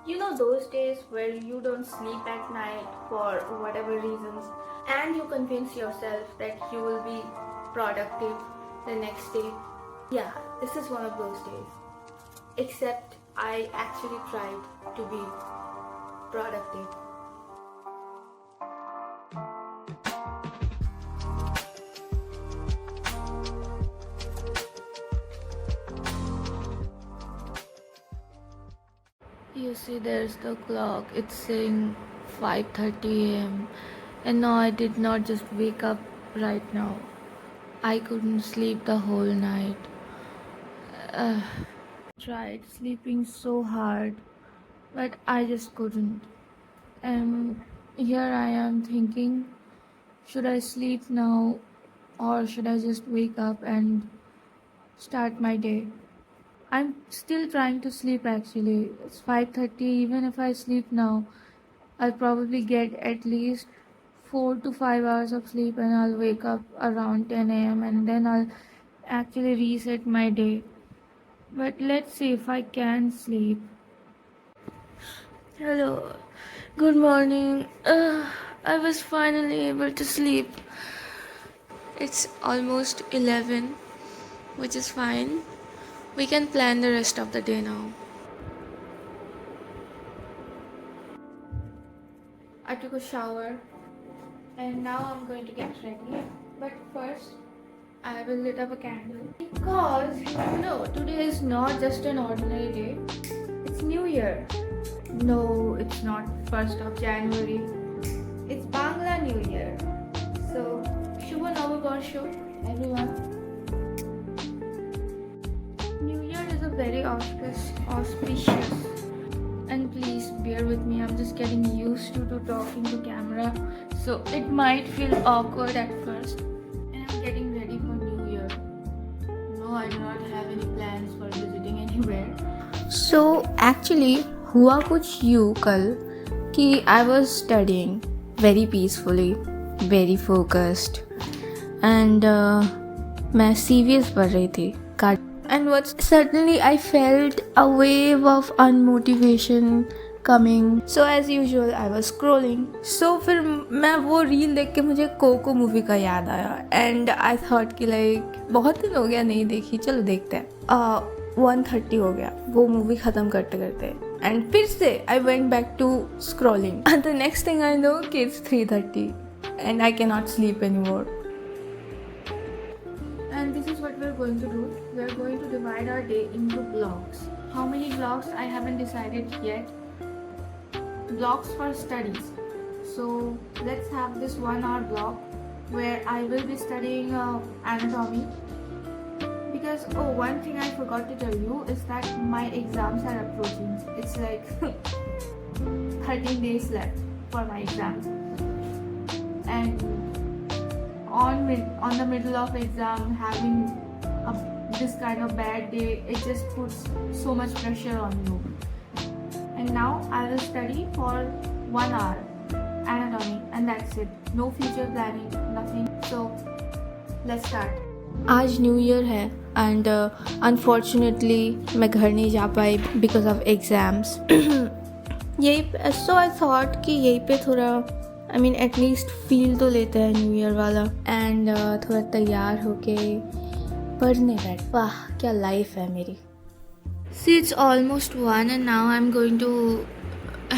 You know those days where you don't sleep at night for whatever reasons and you convince yourself that you will be productive the next day? Yeah, this is one of those days. Except I actually tried to be productive. You see, there's the clock. It's saying 5:30 a.m. And no, I did not just wake up right now. I couldn't sleep the whole night. Uh, Tried sleeping so hard, but I just couldn't. And here I am thinking, should I sleep now or should I just wake up and start my day? I'm still trying to sleep actually. It's 5:30. Even if I sleep now, I'll probably get at least 4 to 5 hours of sleep and I'll wake up around 10 a.m. and then I'll actually reset my day. But let's see if I can sleep. Hello, good morning. I was finally able to sleep. It's almost 11, which is fine. We can plan the rest of the day now. I took a shower and now I'm going to get ready. But first, I will lit up a candle because today is not just an ordinary day. It's New Year. No, it's not 1st of January. It's Bangla New Year. So, Shubha Navabarsho, everyone. New Year is a very auspicious. And please bear with me, I'm just getting used to talking to camera. So, it might feel awkward at first. And I'm getting ready for New Year. No, I do not have any plans for visiting anywhere. So actually हुआ कुछ यूँ कल कि I was studying very peacefully, very focused and मैं CVS पढ़ रही थी and what suddenly I felt a wave of unmotivation coming. So as usual I was scrolling. So फिर मैं वो रील देख के मुझे कोको मूवी का याद आया and I thought कि like बहुत दिन हो गया नहीं देखी, चलो देखते हैं. 1:30 हो गया वो मूवी ख़त्म करते करते एंड फिर से I went back to scrolling and the next thing I know कि it's 3:30 and I can not sleep anymore. And this is what we're going to do. We're going to divide our day into blocks. How many blocks I haven't decided yet. Blocks for studies. So let's have this 1 hour block where I will be studying anatomy. Because one thing I forgot to tell you is that my exams are approaching. It's like 13 days left for my exams. And on the middle of exam having this kind of bad day, it just puts so much pressure on you. And now I will study for 1 hour anatomy and that's it. No future planning, nothing. So let's start. आज new year है and unfortunately मैं घर नहीं जा पाई because of exams. यही सो I thought कि यहीं पे थोड़ा आई मीन एटलीस्ट फील तो लेते हैं न्यू ईयर वाला एंड थोड़ा तैयार होके पढ़ने बैठ. वाह क्या लाइफ है मेरी. See it's almost 1 and now I'm going to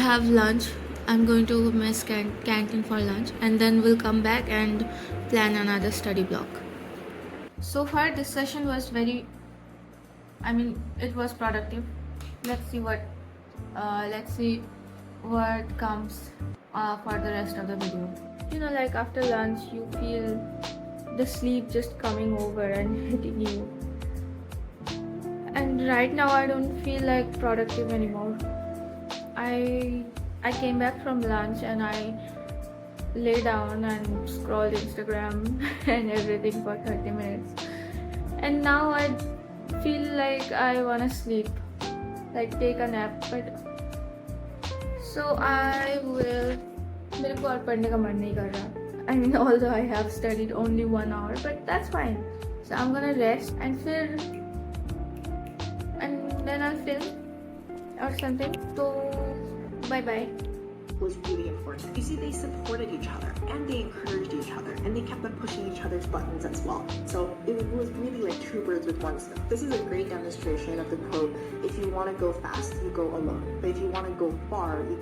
have lunch. I'm going to miss canteen for lunch and then we'll come back and plan another study block. So far this session was it was productive. Let's see what comes for the rest of the video. Like after lunch you feel the sleep just coming over and hitting you, and right now I don't feel like productive anymore. I came back from lunch and I lay down and scrolled Instagram and everything for 30 minutes and now I feel like I wanna sleep, like take a nap. But so I will मेरे को और पढ़ने का मन नहीं कर रहा. I mean although I have studied only 1 hour but that's fine. So I'm gonna rest and then I'll film or something. So Bye bye. Was really important. You see, they supported each other and they encouraged each other and they kept on pushing each other's buttons as well. So it was really like two birds with one stone. This is a great demonstration of the quote, if you want to go fast, you go alone. But if you want to go far, you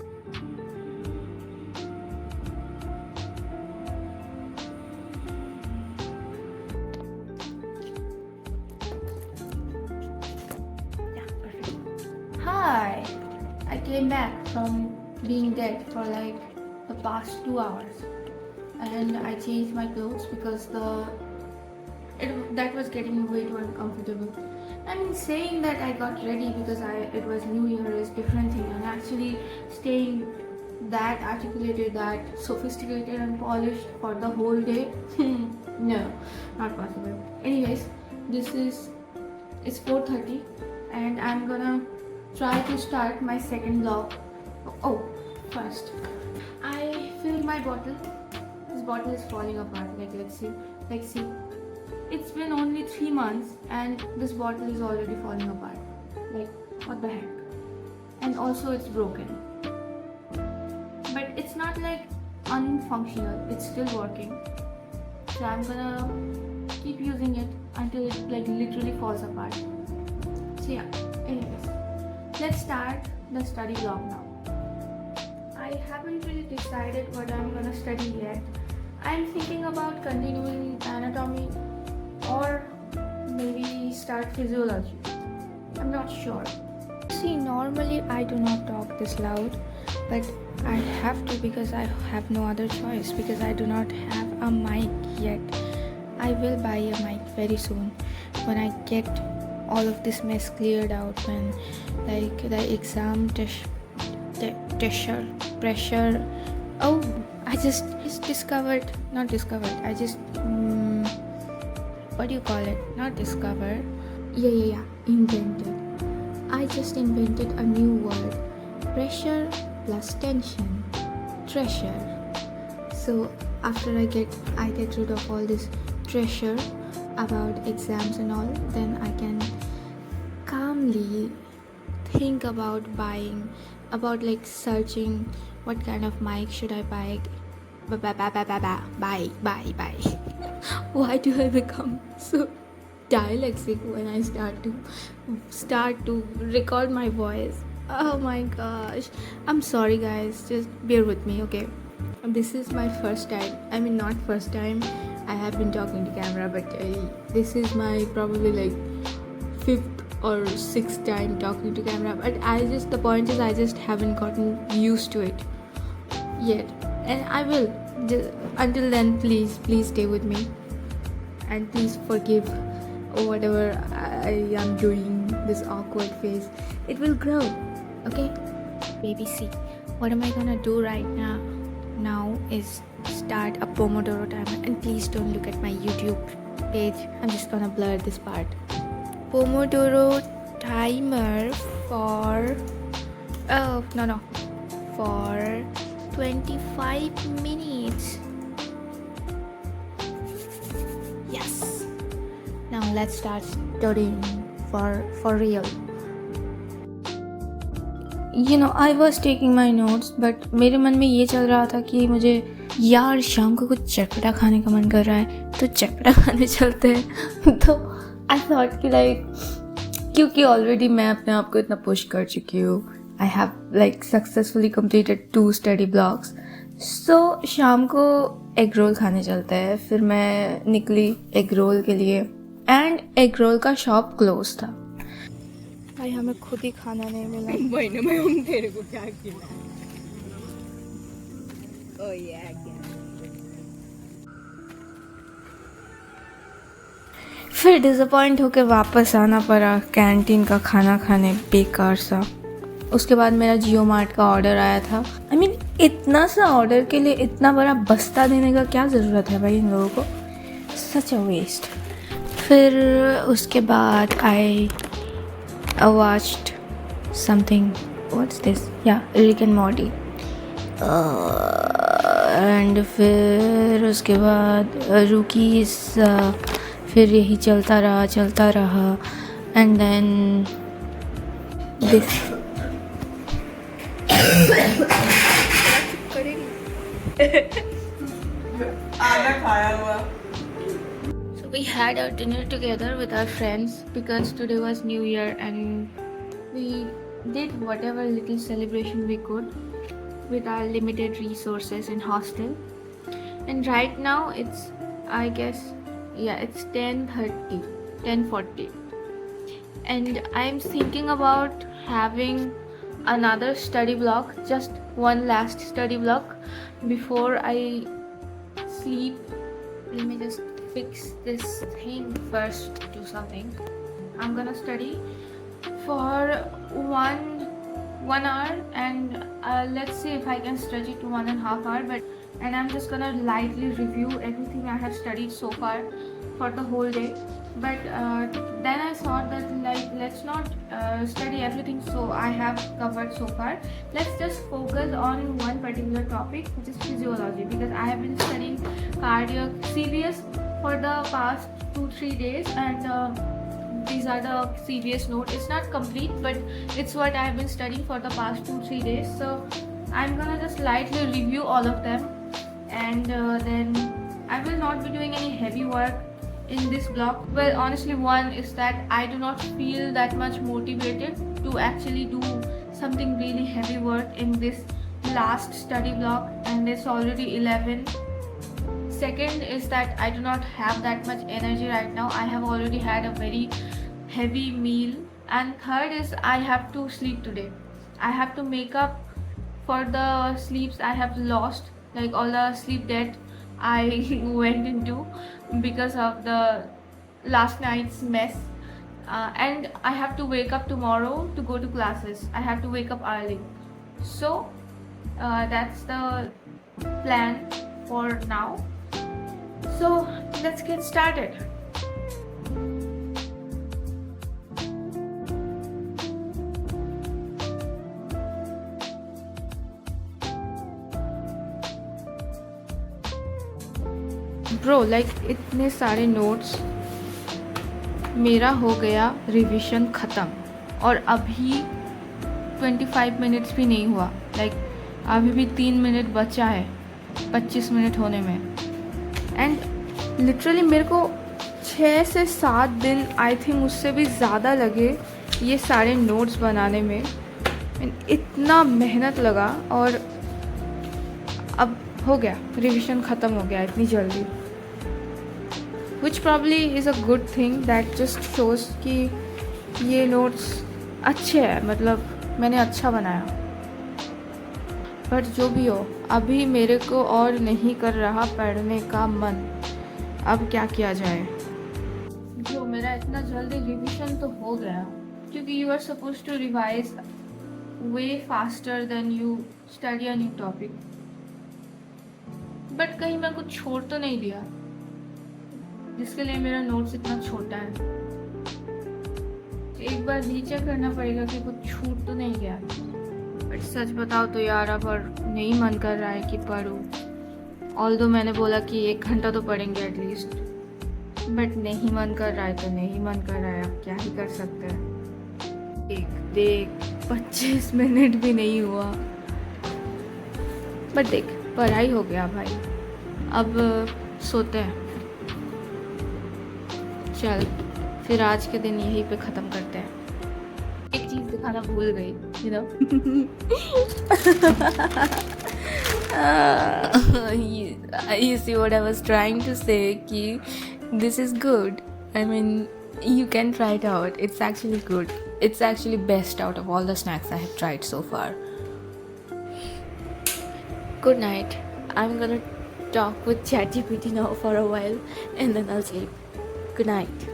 Hi! I came back from being dead for like the past 2 hours, and I changed my clothes because that was getting way too uncomfortable. I mean, saying that I got ready because it was New Year is different thing, and actually staying that articulated, that sophisticated and polished for the whole day, no, not possible. Anyways, it's 4:30, and I'm gonna try to start my second vlog. Oh, first, I filled my bottle. This bottle is falling apart. Let's see. It's been only 3 months and this bottle is already falling apart. Like, what the heck? And also it's broken. But it's not like unfunctional. It's still working. So I'm gonna keep using it until it like literally falls apart. So yeah, anyways, let's start the study vlog now. I haven't really decided what I'm gonna study yet. I'm thinking about continuing anatomy or maybe start physiology. I'm not sure. See, normally I do not talk this loud, but I have to because I have no other choice because I do not have a mic yet. I will buy a mic very soon when I get all of this mess cleared out, when like the exam pressure. Oh, I just discovered, not discovered, I just what do you call it? Not discovered. Yeah. Invented. I just invented a new word. Pressure plus tension. Treasure. So after I get rid of all this treasure about exams and all, then I can calmly think about buying, about like searching what kind of mic should I buy. Buy. Why do I become so dyslexic when I start to record my voice? Oh my gosh. I'm sorry guys, just bear with me, okay? This is my first time. I mean, not first time. I have been talking to camera, but this is my probably like 5th or 6th time talking to camera. But the point is I just haven't gotten used to it yet, and I will. Until then, please stay with me and please forgive whatever I am doing, this awkward face. It will grow, okay? Baby, see, what am I gonna do right now is start a Pomodoro timer, and please don't look at my YouTube page. I'm just gonna blur this part. Pomodoro timer for for 25 minutes. Yes. Now let's start studying for real. You know, I was taking my notes, but मेरे मन में ये चल रहा था कि मुझे यार शाम को कुछ चटपटा खाने का मन कर रहा है, तो चटपटा खाने चलते हैं. तो I thought कि like, क्योंकि ऑलरेडी मैं अपने आप को इतना पुश कर चुकी हूँ. I have like successfully completed 2 study blocks. So शाम को एग रोल खाने चलते हैं. फिर मैं निकली एग रोल के लिए, एंड एग रोल का शॉप क्लोज था. भाई हमें खुद ही खाना नहीं मिला. महीने में हम तेरे को क्या खिलाएं? Oh yeah, फिर डिसअपॉइंट होके वापस आना पड़ा कैंटीन का खाना खाने, बेकार सा. उसके बाद मेरा जियो मार्ट का ऑर्डर आया था. I mean, इतना सा ऑर्डर के लिए इतना बड़ा बस्ता देने का क्या ज़रूरत है भाई इन लोगों को? सच अ वेस्ट. फिर उसके बाद आई watched something. What's this? Yeah, Rick and Morty. And फिर उसके बाद Rookies. फिर यही चलता रहा and then this. आधा खाया हुआ. So we had our dinner together with our friends because today was New Year and we did whatever little celebration we could with our limited resources in hostel. And right now it's, I guess, it's 10:40. And I'm thinking about having another study block, just one last study block before I sleep. Let me just fix this thing first, do something. I'm gonna study for one hour, and let's see if I can stretch it to 1.5 hours. And I'm just gonna lightly review everything I have studied so far for the whole day. But then I thought that let's not study everything so I have covered so far. Let's just focus on one particular topic, which is physiology, because I have been studying cardiac CVS for the past 2-3 days, and these are the CVS notes. It's not complete, but it's what I have been studying for the past 2-3 days. So I'm gonna just lightly review all of them, and then I will not be doing any heavy work in this block. Well, honestly, one is that I do not feel that much motivated to actually do something really heavy work in this last study block, and it's already 11. Second is that I do not have that much energy right now. I have already had a very heavy meal. And third is I have to sleep today. I have to make up for the sleeps I have lost, like all the sleep debt I went into because of the last night's mess. And I have to wake up tomorrow to go to classes. I have to wake up early. So that's the plan for now. So let's get started. Bro इतने सारे notes, मेरा हो गया revision ख़त्म और अभी 25 minutes भी नहीं हुआ. अभी भी 3 मिनट बचा है 25 मिनट होने में. एंड लिटरली मेरे को 6 से 7 दिन, आई थिंक उससे भी ज़्यादा लगे ये सारे नोट्स बनाने में. इतना मेहनत लगा और अब हो गया, रिवीजन ख़त्म हो गया इतनी जल्दी. Which probably is a good thing, that just shows कि ये notes अच्छे हैं, मतलब मैंने अच्छा बनाया. बट जो भी हो, अभी मेरे को और नहीं कर रहा पढ़ने का मन. अब क्या किया जाए. जो मेरा इतना जल्दी रिवीजन तो हो गया, क्योंकि you are supposed to revise way faster than you study a new topic. But कहीं मैं कुछ छोड़ तो नहीं दिया, जिसके लिए मेरा नोट्स इतना छोटा है. एक बार रीचेक करना पड़ेगा कि कुछ छूट तो नहीं गया. बट सच बताओ तो यार, अब और नहीं मन कर रहा है कि पढूं. ऑल्दो मैंने बोला कि 1 घंटा तो पढ़ेंगे एटलीस्ट, बट नहीं मन कर रहा है तो नहीं मन कर रहा है. अब क्या ही कर सकते हैं. देख 25 मिनट भी नहीं हुआ, बट देख पढ़ाई हो गया भाई. अब सोते हैं. चल फिर आज के दिन यहीं पे ख़त्म करते हैं. एक चीज़ दिखाना भूल गई, you know. You see what I was trying to say, कि this is good. I mean, you can try it out. It's actually good. It's actually best out of all the snacks I have tried so far. Good night. I'm gonna talk with ChatGPT now for a while and then I'll sleep. Good night.